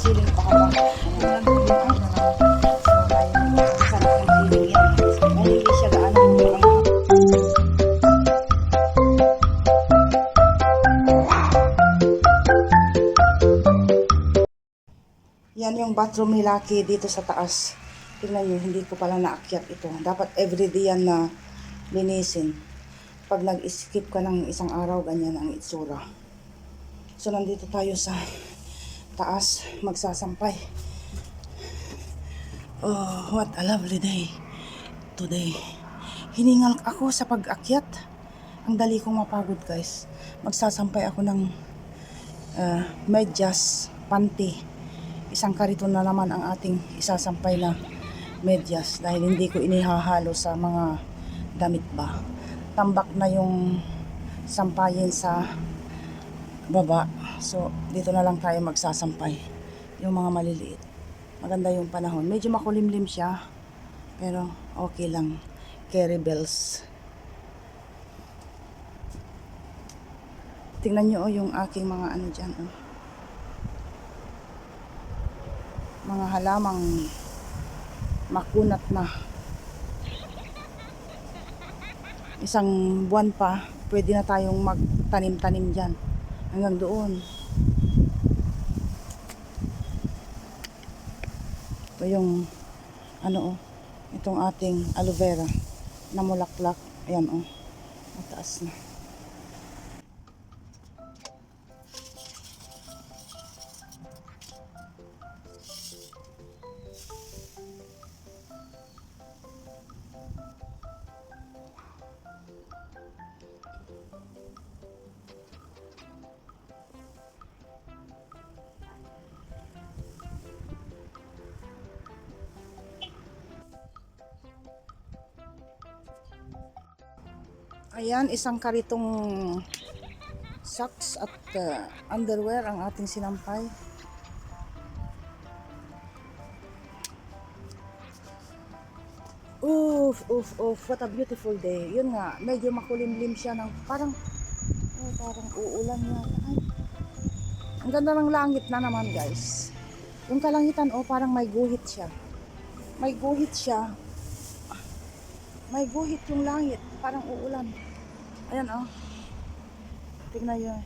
siling pa ba? Ang nagpilihan na lang. So, ayun, sarap ng siling yan. Dahil hindi siya gaano ang yan yung bathroom ni Lucky dito sa taas. Tingnan nyo, hindi ko pala naakyat ito. Dapat everyday yan na linisin. Pag nag-skip ka ng isang araw, ganyan ang itsura. So, nandito tayo sa taas, magsasampay. Oh, what a lovely day today. Hiningal ako sa pag-akyat. Ang dali kong mapagod, guys. Magsasampay ako ng medyas, panty. Isang kariton na naman ang ating isasampay na medyas dahil hindi ko inihahalo sa mga damit ba. Tambak na yung sampayin sa baba. So, dito na lang tayo magsasampay. Yung mga maliliit. Maganda yung panahon. Medyo makulimlim siya. Pero, okay lang. Carry bells. Tingnan nyo yung aking mga ano dyan. Mga halamang makunat na. Isang buwan pa, pwede na tayong magtanim-tanim dyan. Hanggang doon. Ito yung itong ating aloe vera na mulaklak. Ayan mataas na. Ayan, isang karitong socks at underwear ang ating sinampay. What a beautiful day. Yun nga, medyo makulimlim siya ng parang uulan na. Ay, ang ganda ng langit na naman, guys. Yung kalangitan, parang may guhit siya. May guhit siya. May guhit yung langit, parang uulan. Ayan tignan nyo.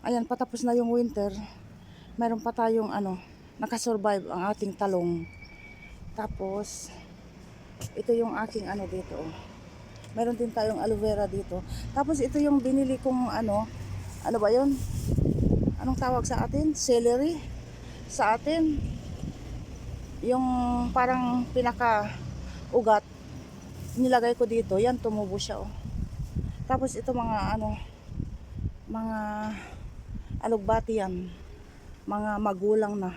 Ayan, patapos na yung winter. Meron pa tayong nakasurvive ang ating talong. Tapos, ito yung aking dito. Meron din tayong aloe vera dito. Tapos ito yung binili kong ano ba yun? Anong tawag sa atin? Celery. Sa atin, yung parang pinaka-ugat, nilagay ko dito. Yan, tumubo siya Tapos ito mga mga alugbati yan. Mga magulang na.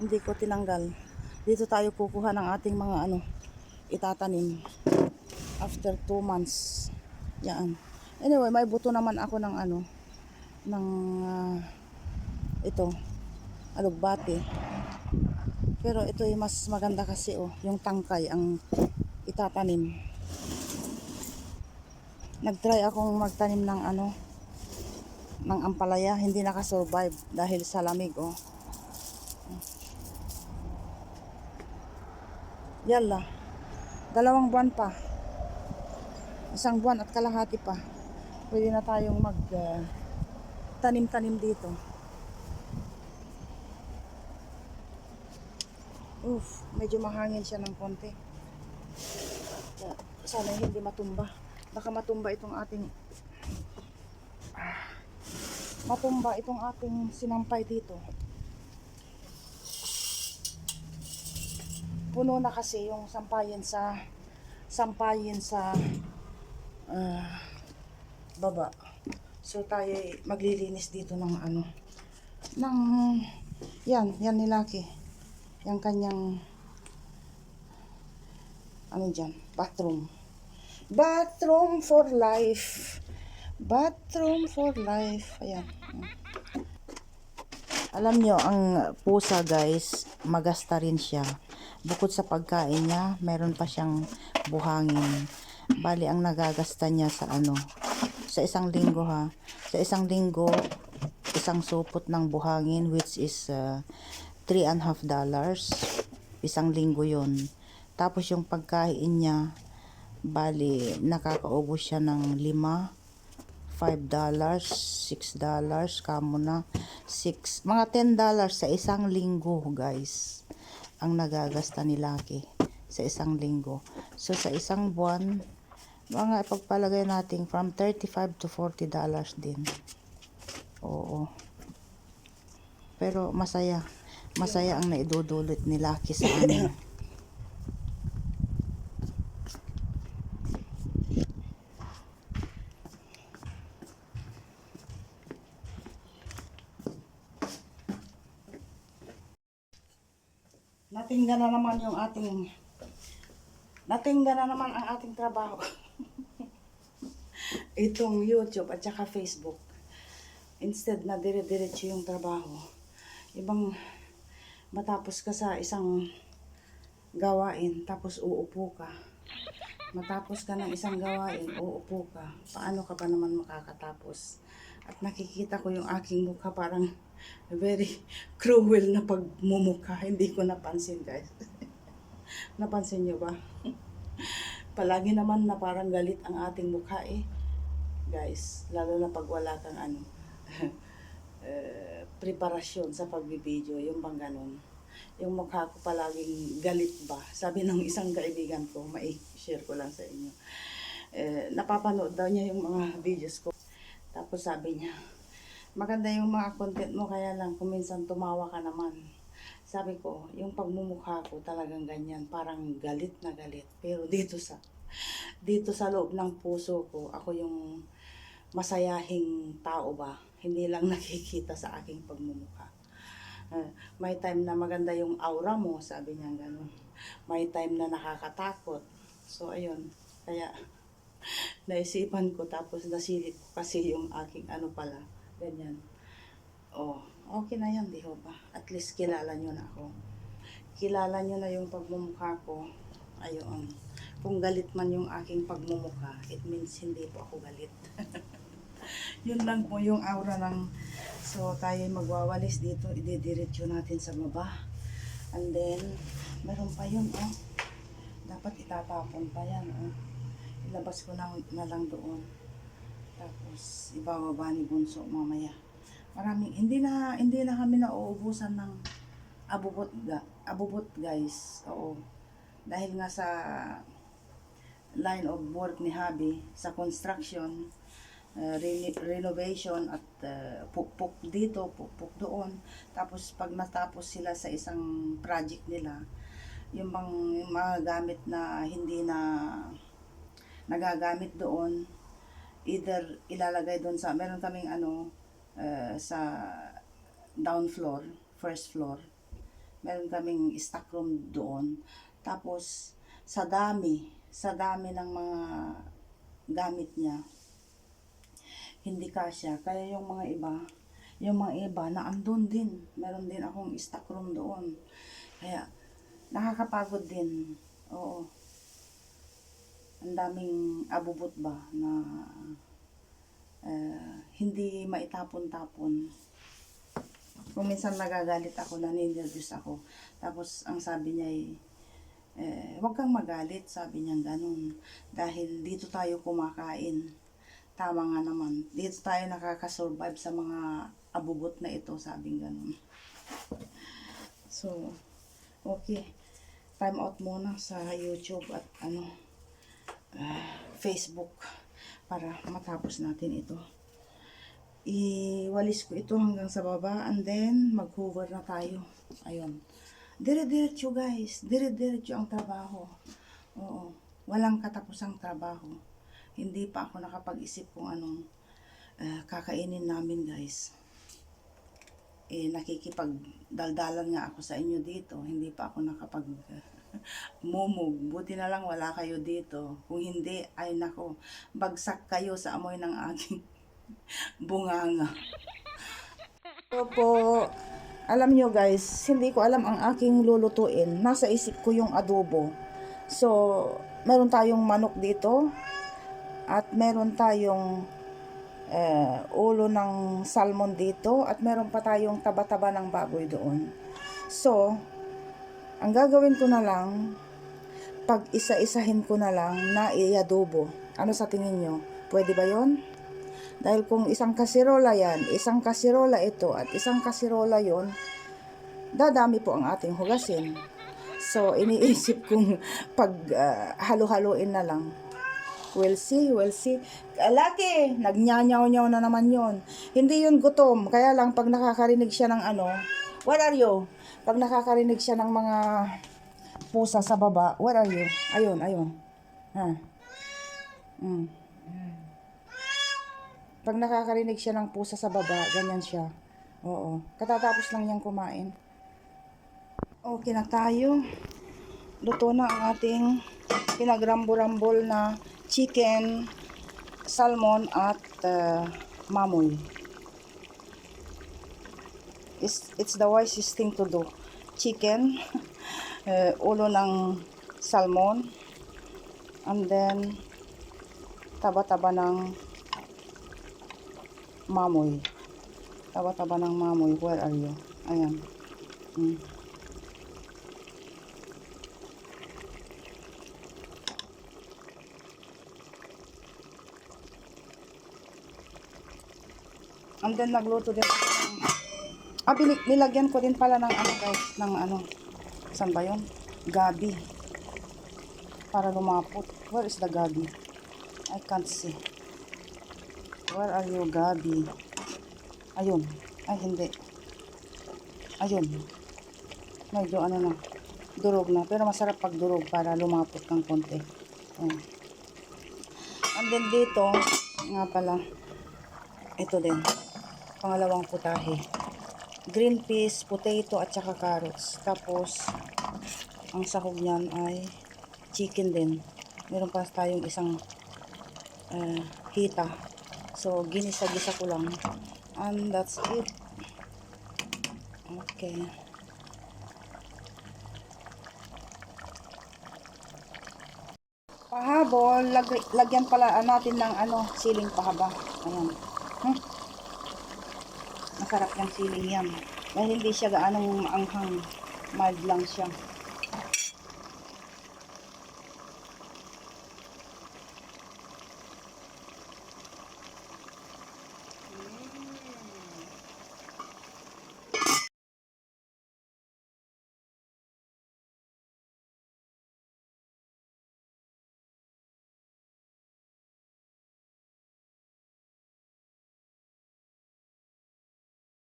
Hindi ko tinanggal. Dito tayo kukuha ng ating mga itatanim. After 2 months. Yan. Anyway, may buto naman ako ng ito. Alugbati. Pero ito yung mas maganda kasi yung tangkay ang itatanim. Nagtry akong magtanim ng ng ampalaya, hindi nakasurvive dahil sa lamig Yala. 2 buwan pa. 1 buwan at kalahati pa. Pwede na tayong tanim-tanim dito. Medyo mahangin siya ng konti. Sana hindi matumba. Baka matumba itong ating sinampay dito. Puno na kasi yung sampayin sa baba. So tayo maglilinis dito ng yan ni Lucky. Yung kanyang bathroom. Bathroom for life. Bathroom for life. Ayan. Alam nyo, ang pusa, guys, magasta rin siya. Bukod sa pagkain niya, meron pa siyang buhangin. Bali, ang nagagasta niya sa ano, sa isang linggo ha. Sa isang linggo, isang supot ng buhangin which is $3.50. Isang linggo yon. Tapos yung pagkain niya, bali, nakakaubos siya ng $5, $6, kamo na, mga $10 sa isang linggo, guys. Ang nagagasta ni Lucky sa isang linggo. So, sa isang buwan, mga ipagpalagay natin from $35 to $40 din. Oo. Pero masaya. Masaya ang naidudulot ni Lucky sa amin. Natingga na naman yung ating natingga na naman ang ating trabaho. Itong YouTube at saka Facebook. Instead na dire-diretso yung trabaho. Ibang matapos ka sa isang gawain, tapos uupo ka. Matapos ka ng isang gawain, uupo ka. Paano ka pa naman makakatapos? At nakikita ko yung aking mukha parang very cruel na pagmumukha. Hindi ko napansin, guys. Napansin nyo ba? Palagi naman na parang galit ang ating mukha guys. Lalo na pag wala kang preparasyon sa pagbibideo. Yung bang ganun. Yung mukha ko palaging galit ba? Sabi ng isang kaibigan ko, mai-share ko lang sa inyo. Napapanood daw niya yung mga videos ko. Tapos sabi niya, maganda yung mga content mo, kaya lang kung minsan tumawa ka naman. Sabi ko, yung pagmumukha ko talagang ganyan, parang galit na galit. Pero dito sa loob ng puso ko, ako yung masayahing tao ba, hindi lang nakikita sa aking pagmumukha. May time na maganda yung aura mo, sabi niya gano'n. May time na nakakatakot. So, ayun. Kaya, naisipan ko, tapos nasilip ko kasi yung aking pala, ganyan. Oh, okay na yan, di ho ba? At least kilala nyo na ako. Kilala nyo na yung pagmumukha ko. Ayun. Kung galit man yung aking pagmumukha, it means hindi po ako galit. Yun lang po yung aura ng... So, tayo magwawalis dito. Ididiretso natin sa baba. And then, meron pa yun, dapat itatapon pa yan, ilabas ko na lang doon. Tapos, ibababa ni Bunso mamaya. Maraming, hindi na kami nauubusan ng abubot guys. Oo. Dahil nga sa line of work ni Habi, sa construction, renovation at pukpuk dito, pukpuk doon. Tapos pag natapos sila sa isang project nila, yung mga gamit na hindi na nagagamit doon, either ilalagay doon sa, meron kaming sa down floor, first floor, meron kaming stock room doon. Tapos sa dami ng mga gamit niya, hindi kasya. Kaya yung mga iba na andun din, meron din akong stock room doon. Kaya nakakapagod din. Oo. Ang daming abubot ba na hindi maitapon-tapon. Kung minsan nagagalit ako, naninervous ako. Tapos ang sabi niya huwag kang magalit, sabi niya ganun. Dahil dito tayo kumakain. Tama nga naman. Dito tayo nakakasurvive sa mga abubot na ito, sabing ganun. So, okay. Time out muna sa YouTube at Facebook para matapos natin ito. Iwalis ko ito hanggang sa baba and then mag-hover na tayo. Ayun. Dire-diretso guys. Dire-diretso ang trabaho. Oo. Walang katapusang trabaho. Hindi pa ako nakapag-isip kung anong kakainin namin guys. Nakikipagdaldalan nga ako sa inyo dito. Hindi pa ako mumug. Buti na lang wala kayo dito. Kung hindi, ay nako, bagsak kayo sa amoy ng aking bunganga. So po, alam nyo guys, hindi ko alam ang aking lulutuin. Nasa isip ko yung adobo. So, meron tayong manok dito at meron tayong ulo ng salmon dito at meron pa tayong taba-taba ng baboy doon. So, ang gagawin ko na lang, pag isa-isahin ko na lang na i-adobo. Ano sa tingin nyo? Pwede ba yon? Dahil kung isang kasirola yan, isang kasirola ito at isang kasirola yon, dadami po ang ating hugasin. So, iniisip kong pag halo-haloin na lang. We'll see, we'll see. Laki, nagnyanyaw-nyaw na naman yon. Hindi yun gutom. Kaya lang, pag nakakarinig siya ng ano, where are you? Pag nakakarinig siya ng mga pusa sa baba, where are you? Ayun, ayun. Ha? Pag nakakarinig siya ng pusa sa baba, ganyan siya. Oo. Katatapos lang niyang kumain. Okay na tayo. Luto na ang ating pinagrambo-rambol na chicken, salmon at mamoy. It's the wisest thing to do. Chicken, ulo ng salmon, and then taba-taba ng mamoy. Taba-taba ng mamoy. Where are you? Ayan. And then nagluto din ako ng nilagyan ko din pala ng ano guys, ng ano, saan ba yun? Gabi. Para lumapot. Where is the gabi? I can't see. Where are you, gabi? Ayun. Ay, hindi. Ayun. Medyo ano na, durog na. Pero masarap pag durog para lumapot ng konti. Ayan. And then dito, nga pala, ito din. Pangalawang putahe. Green peas, potato at saka carrots. Tapos ang sahog niyan ay chicken din. Meron pa tayong isang hita. So ginisa-gisa ko lang. And that's it. Okay. Pahabol, lagyan pala natin ng ano, siling pahaba. Ayan. Masarap yung siling yan. Dahil hindi siya gaanong maanghang. Mild lang siya.